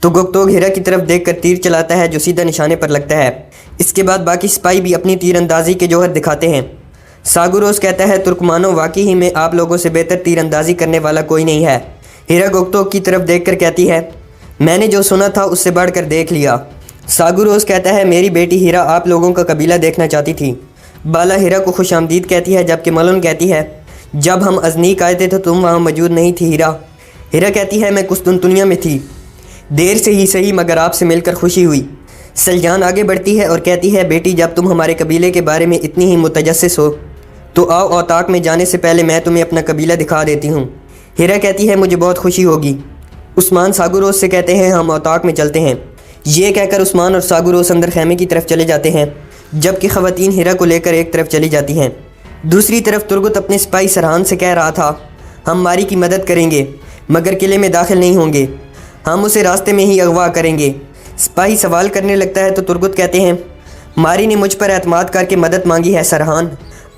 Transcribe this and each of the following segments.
تو گوگتوگ ہیرا کی طرف دیکھ کر تیر چلاتا ہے جو سیدھا نشانے پر لگتا ہے۔ اس کے بعد باقی سپاہی بھی اپنی تیر اندازی کے جوہر دکھاتے ہیں۔ ساگوروس کہتا ہے ترکمانوں واقعی ہی میں آپ لوگوں سے بہتر تیر اندازی کرنے والا کوئی نہیں ہے۔ ہیرا گوگتوگ کی طرف دیکھ کر کہتی ہے میں نے جو سنا تھا اس سے بڑھ کر دیکھ لیا۔ ساگوروس کہتا ہے میری بیٹی ہیرا آپ لوگوں کا قبیلہ دیکھنا چاہتی تھی۔ بالا ہیرا کو خوش آمدید کہتی ہے جبکہ ملون کہتی ہے جب ہم ازنیک آئے تھے تو تم وہاں موجود نہیں تھی ہیرا۔ ہیرا کہتی ہے میں قسطنطنیہ میں تھی، دیر سے ہی صحیح مگر آپ سے مل کر خوشی ہوئی۔ سلجان آگے بڑھتی ہے اور کہتی ہے بیٹی جب تم ہمارے قبیلے کے بارے میں اتنی ہی متجسس ہو تو آؤ اوتاک میں جانے سے پہلے میں تمہیں اپنا قبیلہ دکھا دیتی ہوں۔ ہیرا کہتی ہے مجھے بہت خوشی ہوگی۔ عثمان ساگوروس سے کہتے ہیں ہم اوتاک میں چلتے ہیں۔ یہ کہہ کر عثمان اور ساگوروس اندر خیمے کی طرف چلے جاتے ہیں جبکہ خواتین ہیرا کو لے کر ایک طرف چلی جاتی ہیں۔ دوسری طرف ترگت اپنے سپاہی سرحان سے کہہ رہا تھا ہم ماری کی مدد کریں گے مگر قلعے میں داخل نہیں ہوں گے، ہم اسے راستے میں ہی اغوا کریں گے۔ سپاہی سوال کرنے لگتا ہے تو ترگت کہتے ہیں ماری نے مجھ پر اعتماد کر کے مدد مانگی ہے سرحان،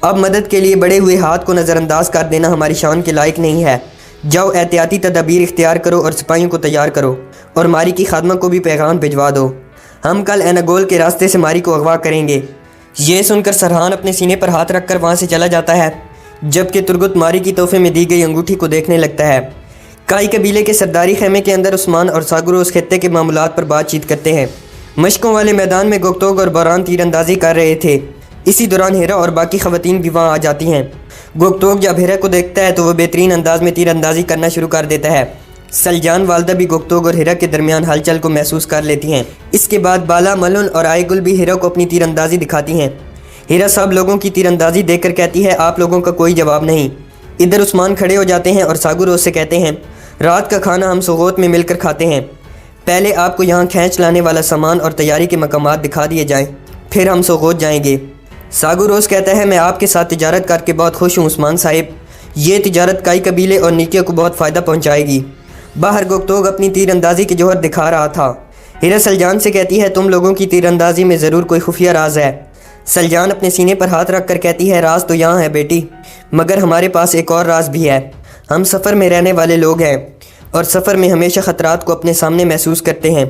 اب مدد کے لیے بڑے ہوئے ہاتھ کو نظر انداز کر دینا ہماری شان کے لائق نہیں ہے۔ جاؤ احتیاطی تدابیر اختیار کرو اور سپاہیوں کو تیار کرو اور ماری کی خادمہ کو بھی پیغام بھجوا دو، ہم کل ایناگول کے راستے سے ماری کو اغوا کریں گے۔ یہ سن کر سرحان اپنے سینے پر ہاتھ رکھ کر وہاں سے چلا جاتا ہے جبکہ ترگت ماری کی تحفے میں دی گئی انگوٹھی کو دیکھنے لگتا ہے۔ کائی قبیلے کے سرداری خیمے کے اندر عثمان اور ساگوروس خطے کے معاملات پر بات چیت کرتے ہیں۔ مشقوں والے میدان میں گوگتوگ اور بوران تیر اندازی کر رہے تھے، اسی دوران ہیرا اور باقی خواتین بھی وہاں آ جاتی ہیں۔ گوگتوگ جب ہیرا کو دیکھتا ہے تو وہ بہترین انداز میں تیر اندازی کرنا شروع کر دیتا ہے۔ سلجان والدہ بھی گوگتوگ اور ہیرا کے درمیان ہلچل کو محسوس کر لیتی ہیں۔ اس کے بعد بالا، ملون اور آئیگل بھی ہیرا کو اپنی تیر اندازی دکھاتی ہیں۔ ہیرا سب لوگوں کی تیر اندازی دیکھ کر کہتی ہے آپ لوگوں کا کوئی جواب نہیں۔ ادھر عثمان کھڑے ہو جاتے ہیں اور ساگوروس سے کہتے ہیں رات کا کھانا ہم سوغوت میں مل کر کھاتے ہیں، پہلے آپ کو یہاں کھینچ لانے والا سامان اور تیاری کے مقامات دکھا دیے جائیں، پھر ہم سوغوت جائیں گے۔ ساگوروس کہتا ہے میں آپ کے ساتھ تجارت کر کے بہت خوش ہوں عثمان صاحب، یہ تجارت کائی قبیلے اور نیکیوں کو بہت فائدہ پہنچائے گی۔ باہر گوگتوگ اپنی تیر اندازی کے جوہر دکھا رہا تھا۔ ہیرا سلجان سے کہتی ہے تم لوگوں کی تیر اندازی میں ضرور کوئی خفیہ راز ہے۔ سلجان اپنے سینے پر ہاتھ رکھ کر کہتی ہے راز تو یہاں ہے بیٹی، مگر ہمارے پاس ایک اور راز بھی ہے۔ ہم سفر میں رہنے والے لوگ ہیں اور سفر میں ہمیشہ خطرات کو اپنے سامنے محسوس کرتے ہیں،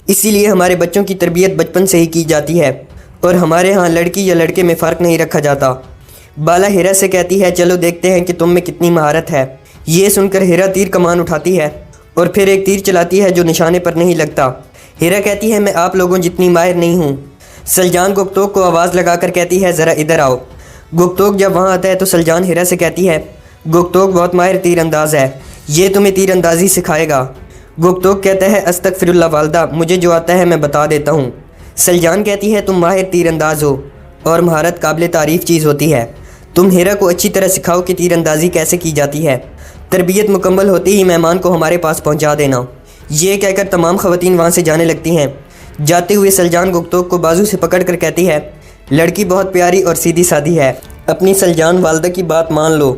اسی لیے ہمارے بچوں کی تربیت بچپن سے ہی کی جاتی ہے اور ہمارے ہاں لڑکی یا لڑکے میں فرق نہیں رکھا جاتا۔ بالا ہیرا سے کہتی ہے چلو دیکھتے ہیں کہ تم میں کتنی مہارت ہے۔ یہ سن کر ہیرا تیر کمان اٹھاتی ہے اور پھر ایک تیر چلاتی ہے جو نشانے پر نہیں لگتا۔ ہیرا کہتی ہے میں آپ لوگوں جتنی ماہر نہیں ہوں۔ سلجان گوگتوگ کو آواز لگا کر کہتی ہے ذرا ادھر آؤ۔ گوگتوگ جب وہاں آتا ہے تو سلجان ہیرا سے کہتی ہے گوگتوگ بہت ماہر تیر انداز ہے، یہ تمہیں تیر اندازی سکھائے گا۔ گوگتوگ کہتا ہے استغفر اللہ والدہ، مجھے جو آتا ہے میں بتا دیتا ہوں۔ سلجان کہتی ہے تم ماہر تیر انداز ہو اور مہارت قابل تعریف چیز ہوتی ہے، تم ہیرا کو اچھی طرح سکھاؤ کہ تیر اندازی کیسے کی جاتی ہے، تربیت مکمل ہوتے ہی مہمان کو ہمارے پاس پہنچا دینا۔ یہ کہہ کر تمام خواتین وہاں سے جانے لگتی ہیں۔ جاتے ہوئے سلجان گوگتوگ کو بازو سے پکڑ کر کہتی ہے لڑکی بہت پیاری اور سیدھی سادھی ہے، اپنی سلجان والدہ کی بات مان لو،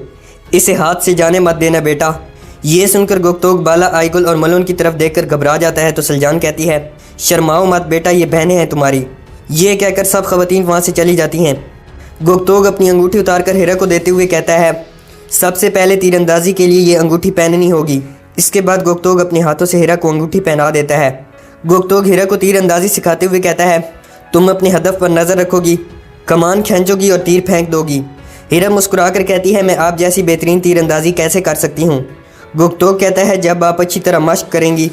اسے ہاتھ سے جانے مت دینا بیٹا۔ یہ سن کر گوگتوگ بالا، آئیگل اور ملون کی طرف دیکھ کر گھبرا جاتا ہے تو سلجان کہتی ہے شرماؤ مت بیٹا، یہ بہنیں ہیں تمہاری۔ یہ کہہ کر سب خواتین وہاں سے چلی جاتی ہیں۔ گوگتوگ اپنی انگوٹھی اتار کر ہیرا کو دیتے ہوئے کہتا ہے سب سے پہلے تیر اندازی کے لیے یہ انگوٹھی پہننی ہوگی۔ اس کے بعد گوگتوگ اپنے ہاتھوں سے ہیرا کو انگوٹھی پہنا دیتا ہے۔ گوگتوگ ہیرا کو تیر اندازی سکھاتے ہوئے کہتا ہے تم اپنے ہدف پر نظر رکھو گی، کمان کھینچو گی اور تیر پھینک دو گی۔ ہیرا مسکرا کر کہتی ہے میں آپ جیسی بہترین تیر اندازی کیسے کر سکتی ہوں۔ گوگتوگ کہتا ہے جب آپ اچھی طرح مشق کریں گی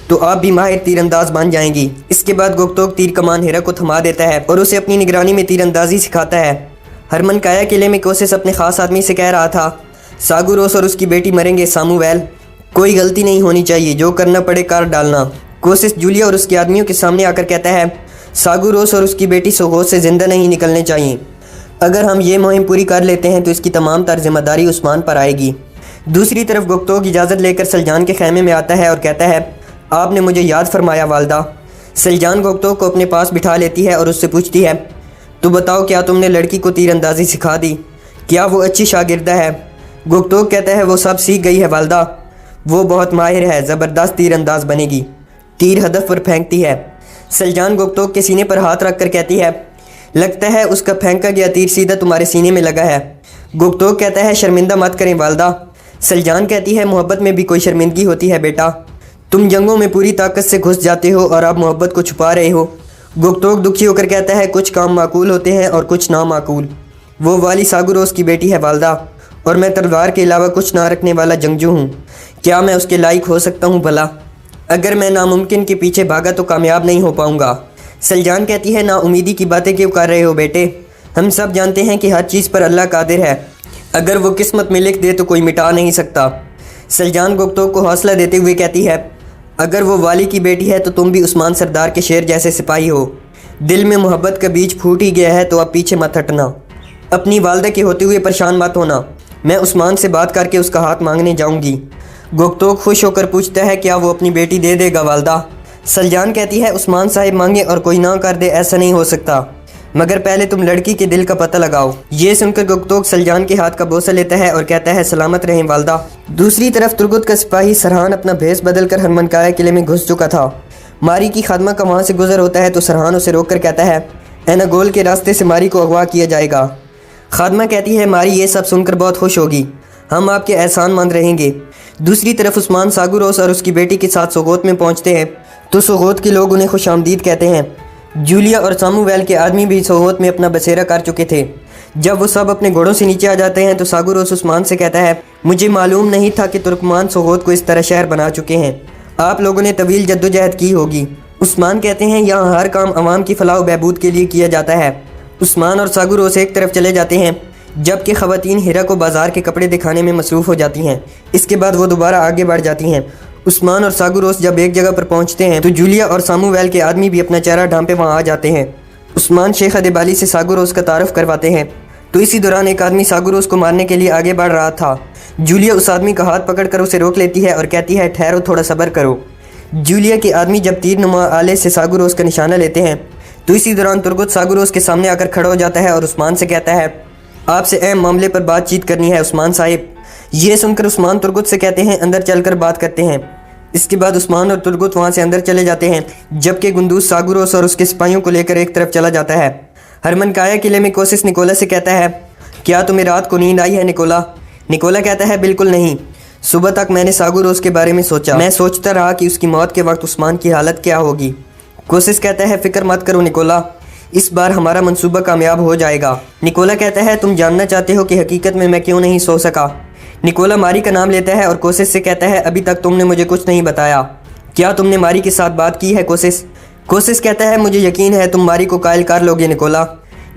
تو آپ بھی ماہر تیر انداز بن جائیں گی۔ اس کے بعد گوگتوگ تیر کمان ہیرا کو تھما دیتا ہے اور اسے اپنی نگرانی میں تیر اندازی سکھاتا ہے۔ ہرمن کایا قلعے میں کوسس اپنے خاص آدمی سے کہہ رہا تھا ساگوروس اور اس کی بیٹی مریں گے سامویل، کوئی غلطی نہیں ہونی چاہیے، جو کرنا پڑے کر ڈالنا۔ کوسس جولیا اور اس کے آدمیوں کے سامنے آ کر کہتا ہے ساگوروس اور اس کی بیٹی سوغوت سے زندہ نہیں نکلنے چاہیے، اگر ہم یہ مہم پوری کر لیتے ہیں تو اس کی تمام تر ذمہ داری عثمان پر آئے گی۔ دوسری طرف گوگتوگ اجازت لے کر سلجان کے خیمے میں آتا ہے اور کہتا ہے آپ نے مجھے یاد فرمایا والدہ۔ سلجان گوگتوگ کو اپنے پاس بٹھا لیتی ہے اور اس سے پوچھتی ہے تو بتاؤ کیا تم نے لڑکی کو تیر اندازی سکھا دی، کیا وہ اچھی شاگردہ ہے؟ گوگتوگ کہتا ہے وہ سب سیکھ گئی ہے والدہ، وہ بہت ماہر ہے، زبردست تیر انداز بنے گی، تیر ہدف پر پھینکتی ہے۔ سلجان گوگتوگ کے سینے پر ہاتھ رکھ کر کہتی ہے لگتا ہے اس کا پھینکا گیا تیر سیدھا تمہارے سینے میں لگا ہے۔ گوگتوگ کہتا ہے شرمندہ مت کریں والدہ۔ سلجان کہتی ہے محبت میں بھی کوئی شرمندگی ہوتی ہے بیٹا، تم جنگوں میں پوری طاقت سے گھس جاتے ہو اور آپ محبت کو چھپا رہے ہو۔ گوگتوک دکھی ہو کر کہتا ہے کچھ کام معقول ہوتے ہیں اور کچھ نامعقول۔ وہ والی ساگوروس کی بیٹی ہے والدہ، اور میں تلوار کے علاوہ کچھ نہ رکھنے والا جنگجو ہوں۔ کیا میں اس کے لائق ہو سکتا ہوں بھلا؟ اگر میں ناممکن کے پیچھے بھاگا تو کامیاب نہیں ہو پاؤں گا۔ سلجان کہتی ہے نا امیدی کی باتیں کیوں کر رہے ہو بیٹے؟ ہم سب جانتے ہیں کہ ہر چیز پر اللہ قادر ہے، اگر وہ قسمت میں لکھ دے تو کوئی مٹا نہیں سکتا۔ سلجان گوگتوک کو حوصلہ دیتے ہوئے کہتی ہے اگر وہ والی کی بیٹی ہے تو تم بھی عثمان سردار کے شیر جیسے سپاہی ہو۔ دل میں محبت کا بیج پھوٹ ہی گیا ہے تو اب پیچھے مت ہٹنا، اپنی والدہ کے ہوتے ہوئے پریشان مت ہونا۔ میں عثمان سے بات کر کے اس کا ہاتھ مانگنے جاؤں گی۔ گوگتوک خوش ہو کر پوچھتا ہے کیا وہ اپنی بیٹی دے دے گا والدہ؟ سلجان کہتی ہے عثمان صاحب مانگے اور کوئی نہ کر دے ایسا نہیں ہو سکتا، مگر پہلے تم لڑکی کے دل کا پتہ لگاؤ۔ یہ سن کر گوگتوک سلجان کے ہاتھ کا بوسہ لیتا ہے اور کہتا ہے سلامت رہیں والدہ۔ دوسری طرف ترگت کا سپاہی سرحان اپنا بھیس بدل کر ہرمنکایا قلعے میں گھس چکا تھا۔ ماری کی خادمہ کا وہاں سے گزر ہوتا ہے تو سرحان اسے روک کر کہتا ہے ایناگول کے راستے سے ماری کو اغوا کیا جائے گا۔ خادمہ کہتی ہے ماری یہ سب سن کر بہت خوش ہوگی، ہم آپ کے احسان مند رہیں گے۔ دوسری طرف عثمان ساگوروس اور اس کی بیٹی کے ساتھ سوغوت میں پہنچتے ہیں تو سوغوت کے لوگ انہیں خوش آمدید کہتے ہیں۔ جولیا اور سامویل کے آدمی بھی سوغوت میں اپنا بسیرا کر چکے تھے۔ جب وہ سب اپنے گھوڑوں سے نیچے آ جاتے ہیں تو ساگوروس عثمان سے کہتا ہے مجھے معلوم نہیں تھا کہ ترکمان سوغوت کو اس طرح شہر بنا چکے ہیں، آپ لوگوں نے طویل جدوجہد کی ہوگی۔ عثمان کہتے ہیں یہاں ہر کام عوام کی فلاح و بہبود کے لیے کیا جاتا ہے۔ عثمان اور ساگوروس ایک طرف چلے جاتے ہیں جبکہ خواتین ہیرا کو بازار کے کپڑے دکھانے میں مصروف ہو جاتی ہیں۔ اس کے بعد وہ دوبارہ آگے بڑھ جاتی ہیں۔ عثمان اور ساگوروس جب ایک جگہ پر پہنچتے ہیں تو جولیا اور سامویل کے آدمی بھی اپنا چہرہ ڈھانپے وہاں آ جاتے ہیں۔ عثمان شیخ ادیبالی سے ساگوروس کا تعارف کرواتے ہیں تو اسی دوران ایک آدمی ساگوروس کو مارنے کے لیے آگے بڑھ رہا تھا۔ جولیا اس آدمی کا ہاتھ پکڑ کر اسے روک لیتی ہے اور کہتی ہے ٹھہرو تھوڑا صبر کرو۔ جولیا کے آدمی جب تیر نما آلے سے ساگوروس کا نشانہ لیتے ہیں تو اسی دوران ترگت ساگوروس کے سامنے آ کر کھڑا ہو جاتا ہے اور عثمان سے کہتا ہے آپ سے اہم معاملے پر بات چیت کرنی ہے عثمان صاحب۔ یہ سن کر عثمان ترگت سے کہتے ہیں اندر چل کر بات کرتے ہیں۔ اس کے بعد عثمان اور ترگت وہاں سے اندر چلے جاتے ہیں جبکہ گندوز ساگوروس اور اس کے سپاہیوں کو لے کر ایک طرف چلا جاتا ہے۔ ہرمنکایا قلعے میں کوسس نکولا سے کہتا ہے کیا تمہیں رات کو نیند آئی ہے نکولا؟ نکولا کہتا ہے بالکل نہیں، صبح تک میں نے ساگوروس کے بارے میں سوچا، میں سوچتا رہا کہ اس کی موت کے وقت عثمان کی حالت کیا ہوگی۔ کوسس کہتا ہے فکر مت کرو نکولا، اس بار ہمارا منصوبہ کامیاب ہو جائے گا۔ نکولا کہتا ہے تم جاننا چاہتے ہو کہ حقیقت میں کیوں نہیں سو سکا؟ نکولا ماری کا نام لیتا ہے اور کوسس سے کہتا ہے ابھی تک تم نے مجھے کچھ نہیں بتایا، کیا تم نے ماری کے ساتھ بات کی ہے کوسس؟ کوسس کہتا ہے مجھے یقین ہے تم ماری کو قائل کر لوگے نکولا۔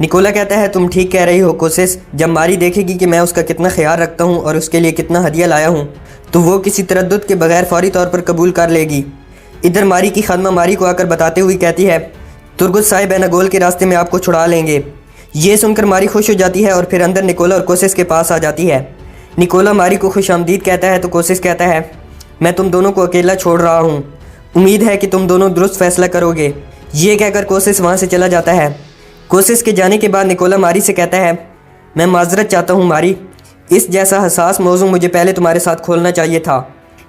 نکولا کہتا ہے تم ٹھیک کہہ رہی ہو کوسس، جب ماری دیکھے گی کہ میں اس کا کتنا خیال رکھتا ہوں اور اس کے لیے کتنا ہدیہ لایا ہوں تو وہ کسی تردد کے بغیر فوری طور پر قبول کر لے گی۔ ادھر ماری کی خادمہ ماری کو آ کر بتاتے ہوئی کہتی ہے ترگت صاحب ایناگول کے راستے میں آپ کو چھڑا لیں گے۔ یہ سن کر ماری خوش ہو جاتی ہے اور پھر اندر نکولا اور کوسس کے پاس آ جاتی ہے۔ نکولا ماری کو خوش آمدید کہتا ہے تو کوسس کہتا ہے میں تم دونوں کو اکیلا چھوڑ رہا ہوں، امید ہے کہ تم دونوں درست فیصلہ کرو گے۔ یہ کہہ کر کوسس وہاں سے چلا جاتا ہے۔ کوسس کے جانے کے بعد نکولا ماری سے کہتا ہے میں معذرت چاہتا ہوں ماری، اس جیسا حساس موضوع مجھے پہلے تمہارے ساتھ کھولنا چاہیے تھا۔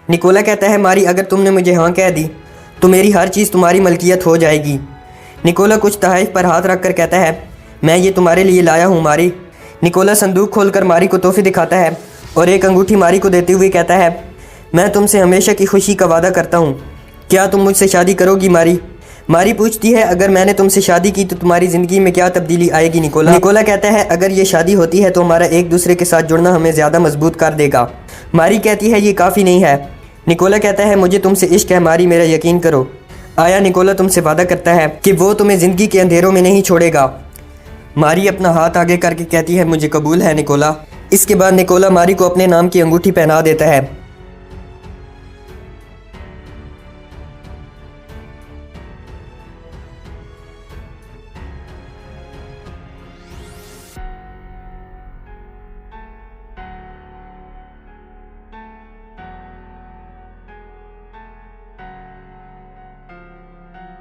نکولا کہتا ہے ماری اگر تم نے مجھے ہاں کہہ دی تو میری ہر چیز تمہاری ملکیت ہو جائے گی۔ نکولا کچھ تحائف پر ہاتھ رکھ کر کہتا ہے میں یہ تمہارے لیے لایا ہوں ماری۔ نکولا صندوق کھول کر ماری کو تحفے دکھاتا ہے اور ایک انگوٹھی ماری کو دیتے ہوئے کہتا ہے میں تم سے ہمیشہ کی خوشی کا وعدہ کرتا ہوں، کیا تم مجھ سے شادی کرو گی ماری؟ ماری پوچھتی ہے اگر میں نے تم سے شادی کی تو تمہاری زندگی میں کیا تبدیلی آئے گی نکولا؟ نکولا کہتا ہے اگر یہ شادی ہوتی ہے تو ہمارا ایک دوسرے کے ساتھ جڑنا ہمیں زیادہ مضبوط کر دے گا۔ ماری کہتی ہے یہ کافی نہیں ہے۔ نکولا کہتا ہے مجھے تم سے عشق ہے ماری، میرا یقین کرو۔ آیا نکولا تم سے وعدہ کرتا ہے کہ وہ تمہیں زندگی کے اندھیروں میں نہیں چھوڑے گا؟ ماری اپنا ہاتھ آگے کر کے کہتی ہے مجھے قبول ہے نکولا۔ اس کے بعد نکولا ماری کو اپنے نام کی انگوٹھی پہنا دیتا ہے۔